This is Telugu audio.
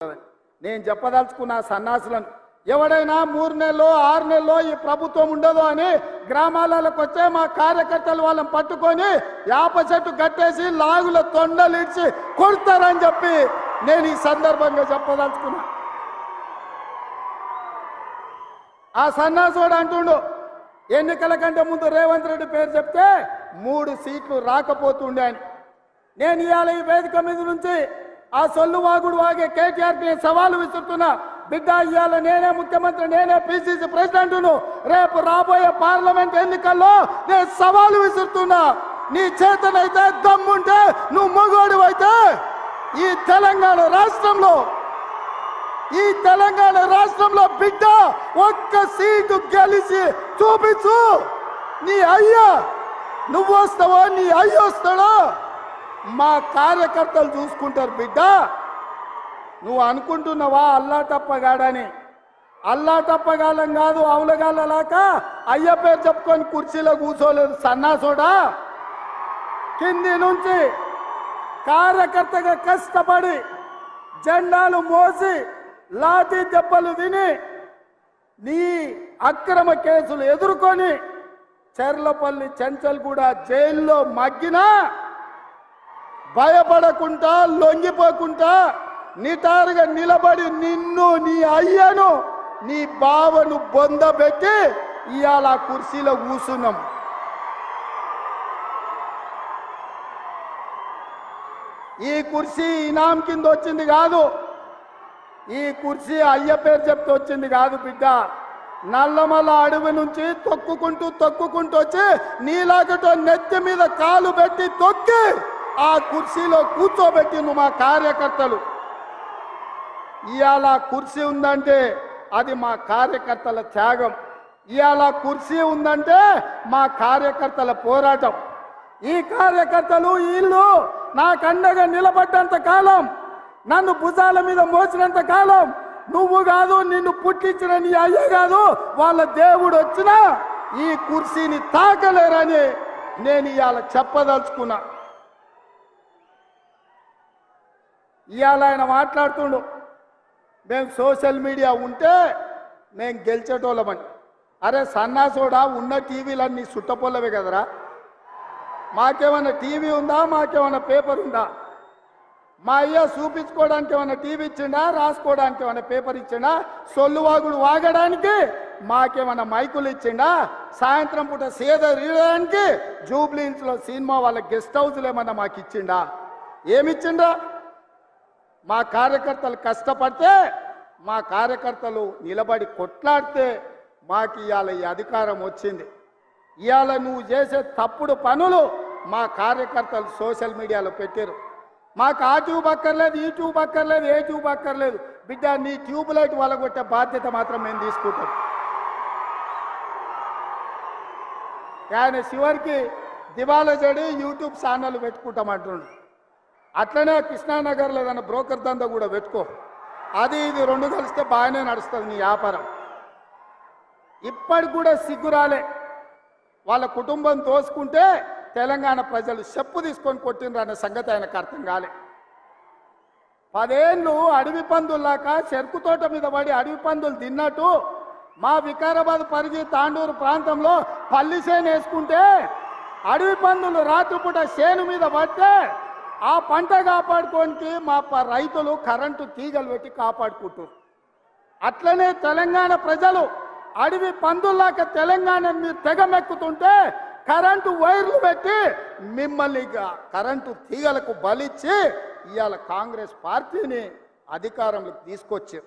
నేను చెప్పదలుచుకున్న సన్నాసులను ఎవడైనా 3 నెలల్లో 6 నెలల్లో ఈ ప్రభుత్వం ఉండదు అని గ్రామాలకు వచ్చే మా కార్యకర్తలు వాళ్ళని పట్టుకొని యాప చెట్టు కట్టేసి లాగుల తొండలిడ్చి కొడతారని చెప్పి నేను ఈ సందర్భంగా చెప్పదలుచుకున్నా. ఆ సన్నాసుడు అంటుండు ఎన్నికల కంటే ముందు రేవంత్ రెడ్డి పేరు చెప్తే 3 సీట్లు రాకపోతుండే అని. నేను ఇవాళ ఈ వేదిక మీద నుంచి ఆ సొల్లు వాగుడు వాగే కేటీఆర్ ని సవాలు విసురుతున్నా. బిడ్డ ఇవాళ నేనే ముఖ్యమంత్రి, నేనే పిసిసి ప్రెసిడెంట్ను. రేపు రాబోయే పార్లమెంట్ ఎన్నికల్లో నేను సవాలు విసురుతున్నా. నీ చేతనైతే దమ్ముంటే నువ్వు మొగోడు అయితే ఈ తెలంగాణ రాష్ట్రంలో బిడ్డ ఒక్క సీటు గెలిచి చూపించు. నీ అయ్యా నువ్వు వస్తావో నీ అయ్య వస్తాడో మా కార్యకర్తలు చూసుకుంటారు. బిడ్డ నువ్వు అనుకుంటున్నావా అల్లా తప్పగాడని? అల్లా తప్పగాలం కాదు, అవులగాళ్ళలాక అయ్య పేరు చెప్పుకొని కుర్చీలో కూర్చోలేదు సన్నాసోడా. కింది నుంచి కార్యకర్తగా కష్టపడి జెండాలు మోసి లాఠీ దెబ్బలు తిని నీ అక్రమ కేసులు ఎదుర్కొని చెర్లపల్లి చెంచల్గూడ జైల్లో మగ్గినా భయపడకుండా లొంగిపోకుండా నిటారుగా నిలబడి నిన్ను నీ అయ్యను నీ బావను బొందబెట్టి ఇవాళ ఆ కుర్చీలో కూర్చున్నాం. ఈ కుర్చీ ఇనాం కింద వచ్చింది కాదు, ఈ కుర్చీ అయ్య పేరు చెప్తే వచ్చింది కాదు బిడ్డ. నల్లమల్ల అడవి నుంచి తొక్కుకుంటూ వచ్చి నీలాగటో నెత్తి మీద కాలు పెట్టి తొక్కి ఆ కుర్చీలో కూర్చోబెట్టి నువ్వు మా కార్యకర్తలు. ఇవాళ కుర్చీ ఉందంటే అది మా కార్యకర్తల త్యాగం. ఇవాళ కుర్చీ ఉందంటే మా కార్యకర్తల పోరాటం. ఈ కార్యకర్తలు వీళ్ళు నాకు అండగా నిలబడ్డంత కాలం, నన్ను భుజాల మీద మోసినంత కాలం నువ్వు కాదు, నిన్ను పుట్టించిన నీ అయ్య కాదు, వాళ్ళ దేవుడు వచ్చినా ఈ కుర్చీని తాకలేరని నేను ఇవాళ చెప్పదలుచుకున్నా. ఇవాళ ఆయన మాట్లాడుతుండు మేము సోషల్ మీడియా ఉంటే మేము గెలిచేటోళ్ళమని. అరే సన్నాసోడా, ఉన్న టీవీలన్నీ సుట్టపొల్లవే కదరా. మాకేమైనా టీవీ ఉందా? మాకేమైనా పేపర్ ఉందా? మా అయ్య చూపించుకోవడానికి ఏమైనా టీవీ ఇచ్చిండా? రాసుకోవడానికి ఏమైనా పేపర్ ఇచ్చిండా? సొల్లువాగుడు వాగడానికి మాకేమైనా మైకులు ఇచ్చిండా? సాయంత్రం పూట సేద తీయడానికి జూబ్లీహిల్స్లో సినిమా వాళ్ళ గెస్ట్ హౌస్లు ఏమన్నా మాకు ఇచ్చిండా? ఏమిచ్చిండా? మా కార్యకర్తలు కష్టపడితే, మా కార్యకర్తలు నిలబడి కొట్లాడితే మాకు ఇవాళ ఈ అధికారం వచ్చింది. ఇవాళ నువ్వు చేసే తప్పుడు పనులు మా కార్యకర్తలు సోషల్ మీడియాలో పెట్టారు. మాకు ఆ ట్యూబ్ అక్కర్లేదు, ఈ ట్యూబ్ అక్కర్లేదు, ఏ ట్యూబ్ అక్కర్లేదు. బిడ్డ నీ ట్యూబ్ లైట్ వలగొట్టే బాధ్యత మాత్రం మేము తీసుకుంటాం. ఆయన చివరికి దివాలా చెడి యూట్యూబ్ ఛానల్ పెట్టుకుంటామంటుండు. అట్లనే కృష్ణానగర్లో ఏదైనా బ్రోకర్ దందా కూడా పెట్టుకో. అది ఇది 2 కలిస్తే బాగానే నడుస్తుంది నీ వ్యాపారం. ఇప్పటికి కూడా సిగ్గురాలే. వాళ్ళ కుటుంబం తోసుకుంటే తెలంగాణ ప్రజలు చెప్పు తీసుకొని కొట్టినరు అనే సంగతి ఆయనకు అర్థం కాలే. 10 ఏళ్ళు అడవి పందుల్లాక చెరుకు తోట మీద పడి అడవి పందులు తిన్నట్టు మా వికారాబాద్ పరిగి తాండూరు ప్రాంతంలో పల్లి చేను వేసుకుంటే అడవి పందులు రాత్రిపూట చేను మీద పడితే ఆ పంట కాపాడుకోనికి మా రైతులు కరెంటు తీగలు పెట్టి కాపాడుకుంటారు. అట్లనే తెలంగాణ ప్రజలు అడవి పందుల్లాక తెలంగాణ మీరు తెగమెక్కుతుంటే కరెంటు వైర్లు పెట్టి మిమ్మల్ని కరెంటు తీగలకు బలిచ్చి ఇవాళ కాంగ్రెస్ పార్టీని అధికారంలోకి తీసుకొచ్చారు.